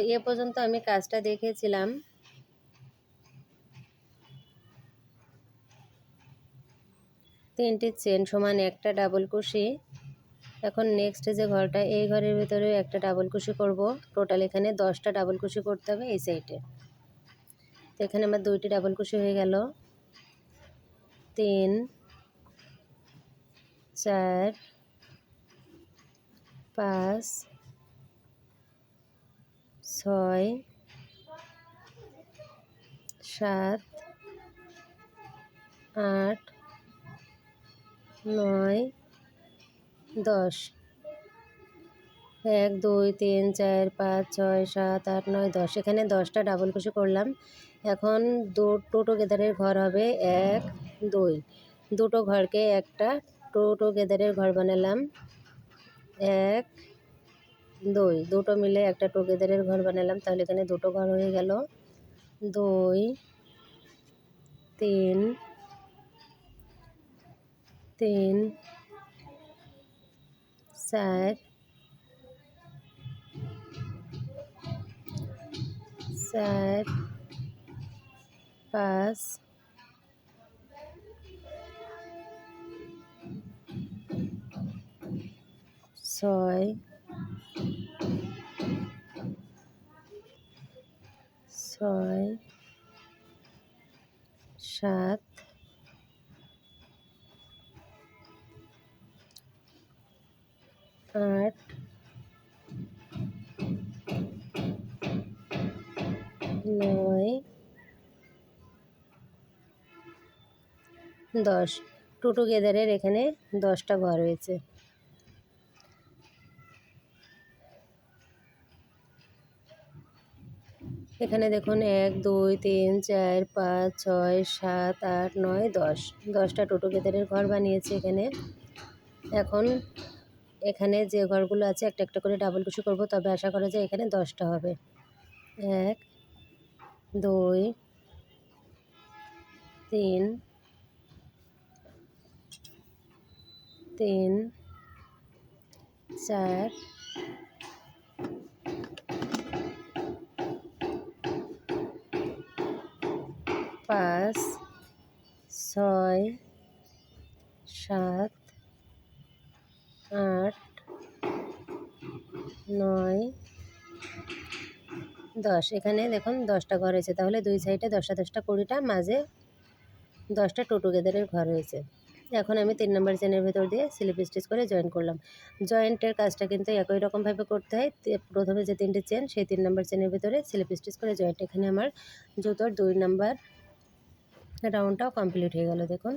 তো এ পর্যন্ত আমি কাজটা দেখেছিলাম। তিনটি চেন সমান একটা ডাবল কুশি। এখন নেক্সট যে ঘরটা, এই ঘরের ভিতরে একটা ডাবল কুশি করব। টোটাল এখানে 10টা ডাবল কুশি করতে হবে এই সাইডে। তো এখানে আমার 2টি ডাবল কুশি হয়ে গেল। 3 4 5 6 7 8 9 10। 1 2 3 4 5 6 7 8 9 10। এখানে 10টা ডাবল কুশি করলাম। এখন টু টুগেদারের ঘর হবে 1 2। দুটো ঘরকে একটা টু টুগেদারের ঘর বানালাম। 1 2 দুটো মিলে একটা টুগেদারের ঘর বানালাম। তাহলে এখানে দুটো ঘর হয়ে গেল। 2 3 3 4 4 5 6 6 7 8 9 10। টু টুগেদারের এখানে 10টা ঘর হয়েছে। এখানে দেখুন 1 2 3 4 5 6 7 8 9 10। 10টা টু টুগেদারের ঘর বানিয়েছি এখানে। এখন এখানে যে ঘরগুলো আছে একটা একটা করে ডাবল কুশি করব, তবে আশা করা যায় এখানে 10টা হবে। 1 2 3 3 4 5 6 7 8 9 10। এখানে দেখুন 10টা ঘর হয়েছে। তাহলে দুই সাইডে 10টা 10টা 20টা, মাঝে 10টা টু টুগেদারের ঘর হয়েছে। এখন আমি 3 নম্বর চেনের ভেতর দিয়ে স্লিপ স্টিচ করে জয়েন করলাম। জয়েন্টের কাজটা কিন্তু একই রকমভাবে করতে হয়। প্রথমে যে 3টে চেন, সেই 3 নম্বর চেনের ভিতরে স্লিপ স্টিচ করে জয়েন্ট। এখানে আমার জুতোর 2 নম্বর রাউন্ডটাও কমপ্লিট হয়ে গেল। দেখুন